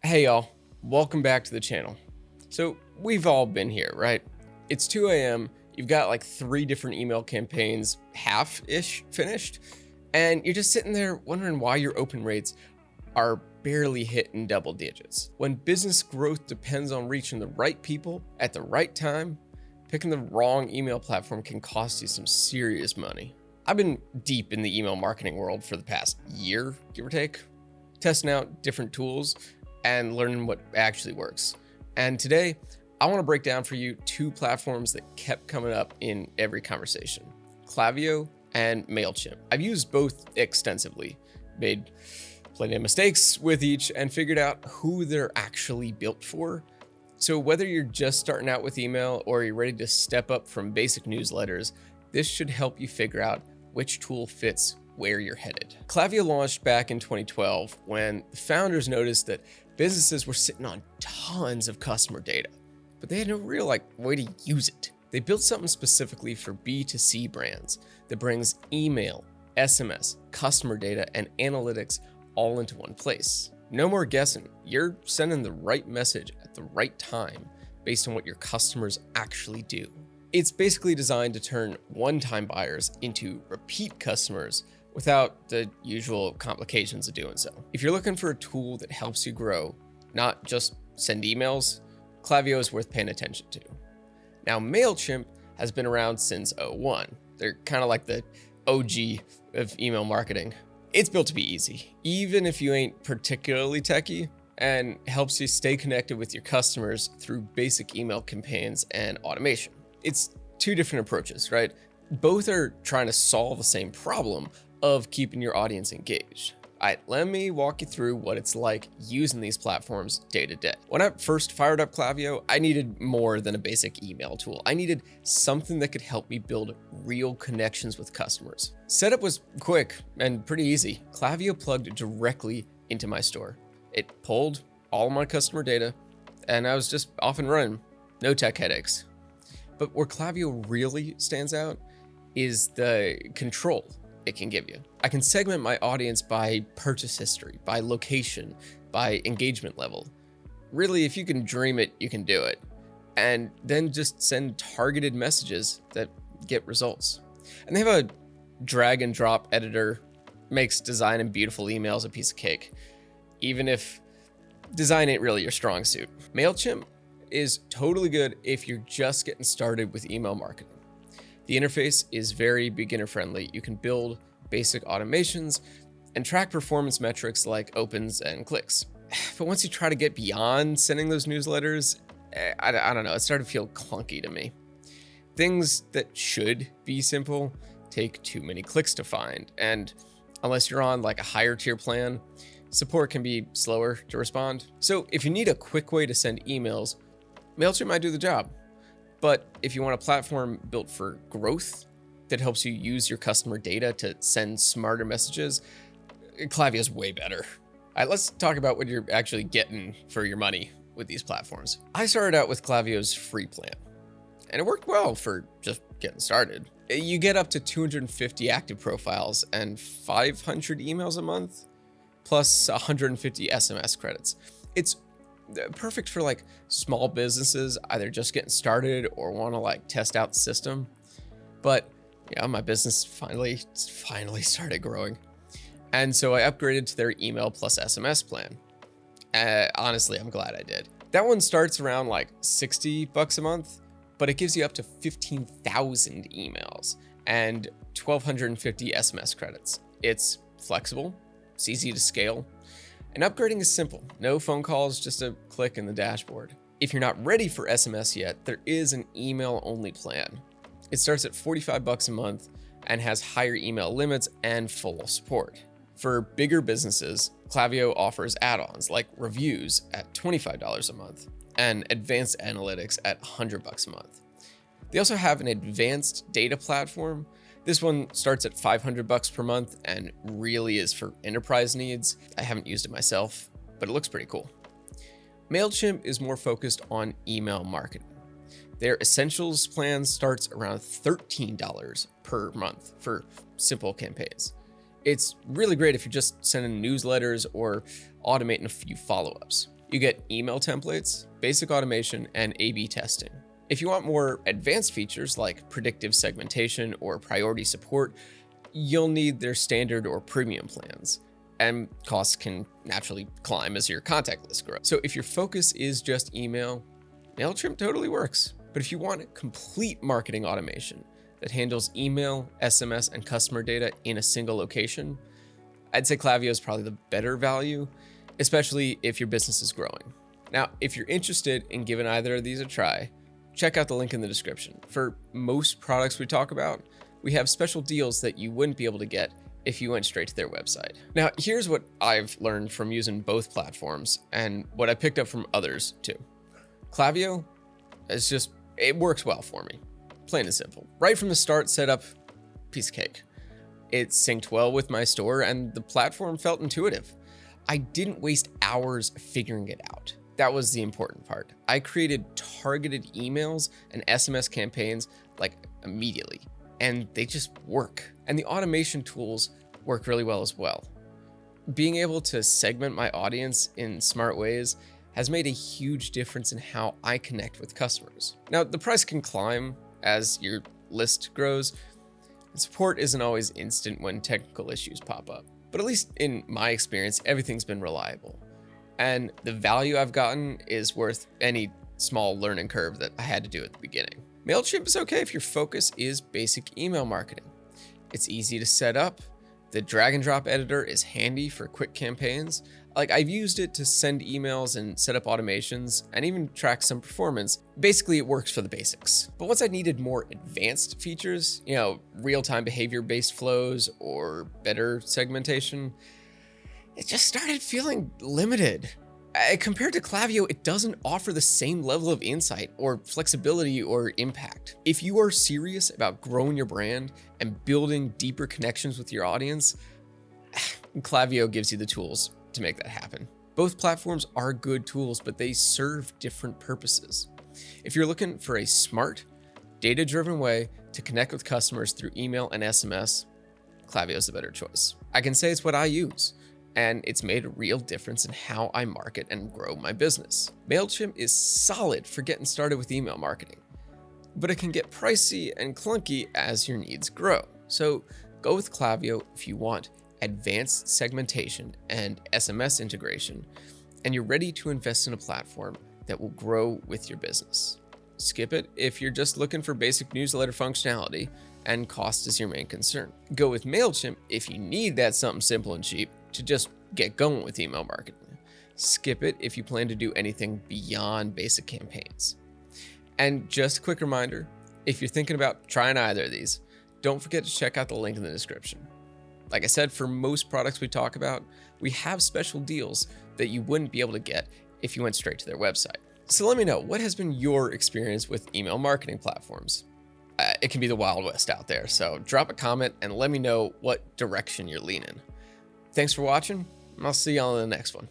Hey y'all, welcome back to the channel. So we've all been here, right? It's 2 a.m., you've got like 3 different email campaigns half-ish finished, and you're just sitting there wondering why your open rates are barely hitting double digits. When business growth depends on reaching the right people at the right time, picking the wrong email platform can cost you some serious money. I've been deep in the email marketing world for the past year, give or take, testing out different tools and learning what actually works. And today, I want to break down for you 2 platforms that kept coming up in every conversation: Klaviyo and Mailchimp. I've used both extensively, made plenty of mistakes with each, and figured out who they're actually built for. So whether you're just starting out with email or you're ready to step up from basic newsletters, this should help you figure out which tool fits where you're headed. Klaviyo launched back in 2012 when the founders noticed that businesses were sitting on tons of customer data, but they had no real way to use it. They built something specifically for B2C brands that brings email, SMS, customer data, and analytics all into one place. No more guessing. You're sending the right message at the right time based on what your customers actually do. It's basically designed to turn one-time buyers into repeat customers without the usual complications of doing so. If you're looking for a tool that helps you grow, not just send emails, Klaviyo is worth paying attention to. Now, Mailchimp has been around since '01. They're kind of like the OG of email marketing. It's built to be easy, even if you ain't particularly techie, and helps you stay connected with your customers through basic email campaigns and automation. It's 2 different approaches, right? Both are trying to solve the same problem of keeping your audience engaged. All right, let me walk you through what it's like using these platforms day to day. When I first fired up Klaviyo, I needed more than a basic email tool. I needed something that could help me build real connections with customers. Setup was quick and pretty easy. Klaviyo plugged directly into my store. It pulled all my customer data, and I was just off and running. No tech headaches. But where Klaviyo really stands out is the control it can give you. I can segment my audience by purchase history, by location, by engagement level. Really, if you can dream it, you can do it. And then just send targeted messages that get results. And they have a drag and drop editor, makes designing beautiful emails a piece of cake, even if design ain't really your strong suit. Mailchimp is totally good if you're just getting started with email marketing. The interface is very beginner friendly. You can build basic automations and track performance metrics like opens and clicks. But once you try to get beyond sending those newsletters, I don't know, it started to feel clunky to me. Things that should be simple take too many clicks to find, and unless you're on a higher tier plan, support can be slower to respond. So if you need a quick way to send emails, Mailchimp might do the job. But if you want a platform built for growth that helps you use your customer data to send smarter messages, Klaviyo is way better. All right, let's talk about what you're actually getting for your money with these platforms. I started out with Klaviyo's free plan, and it worked well for just getting started. You get up to 250 active profiles and 500 emails a month, plus 150 SMS credits. It's perfect for small businesses either just getting started or want to test out the system. But yeah, my business finally started growing, and so I upgraded to their email plus SMS plan. Honestly, I'm glad I did. That one starts around $60 a month, but it gives you up to 15,000 emails and 1,250 SMS credits. It's flexible, it's easy to scale, and upgrading is simple. No phone calls, just a click in the dashboard. If you're not ready for SMS yet, there is an email-only plan. It starts at $45 a month and has higher email limits and full support. For bigger businesses, Klaviyo offers add-ons like reviews at $25 a month and advanced analytics at $100 a month. They also have an advanced data platform. This one starts at $500 per month and really is for enterprise needs. I haven't used it myself, but it looks pretty cool. Mailchimp is more focused on email marketing. Their Essentials plan starts around $13 per month for simple campaigns. It's really great if you're just sending newsletters or automating a few follow-ups. You get email templates, basic automation, and A/B testing. If you want more advanced features like predictive segmentation or priority support, you'll need their standard or premium plans, and costs can naturally climb as your contact list grows. So if your focus is just email, Mailchimp totally works. But if you want complete marketing automation that handles email, SMS, and customer data in a single location, I'd say Klaviyo is probably the better value, especially if your business is growing. Now, if you're interested in giving either of these a try, check out the link in the description. For most products we talk about, we have special deals that you wouldn't be able to get if you went straight to their website. Now, here's what I've learned from using both platforms and what I picked up from others too. Klaviyo it works well for me, plain and simple. Right from the start, setup, piece of cake. It synced well with my store and the platform felt intuitive. I didn't waste hours figuring it out. That was the important part. I created targeted emails and SMS campaigns like immediately, and they just work. And the automation tools work really well as well. Being able to segment my audience in smart ways has made a huge difference in how I connect with customers. Now, the price can climb as your list grows. Support isn't always instant when technical issues pop up, but at least in my experience, everything's been reliable. And the value I've gotten is worth any small learning curve that I had to do at the beginning. Mailchimp is okay if your focus is basic email marketing. It's easy to set up. The drag and drop editor is handy for quick campaigns. I've used it to send emails and set up automations and even track some performance. Basically, it works for the basics. But once I needed more advanced features, real-time behavior-based flows or better segmentation, it just started feeling limited. Compared to Klaviyo, it doesn't offer the same level of insight or flexibility or impact. If you are serious about growing your brand and building deeper connections with your audience, Klaviyo gives you the tools to make that happen. Both platforms are good tools, but they serve different purposes. If you're looking for a smart, data-driven way to connect with customers through email and SMS, Klaviyo is the better choice. I can say it's what I use, and it's made a real difference in how I market and grow my business. Mailchimp is solid for getting started with email marketing, but it can get pricey and clunky as your needs grow. So go with Klaviyo if you want advanced segmentation and SMS integration, and you're ready to invest in a platform that will grow with your business. Skip it if you're just looking for basic newsletter functionality and cost is your main concern. Go with Mailchimp if you need that something simple and cheap to just get going with email marketing. Skip it if you plan to do anything beyond basic campaigns. And just a quick reminder, if you're thinking about trying either of these, don't forget to check out the link in the description. Like I said, for most products we talk about, we have special deals that you wouldn't be able to get if you went straight to their website. So let me know, what has been your experience with email marketing platforms? It can be the Wild West out there, so drop a comment and let me know what direction you're leaning. Thanks for watching, and I'll see you on the next one.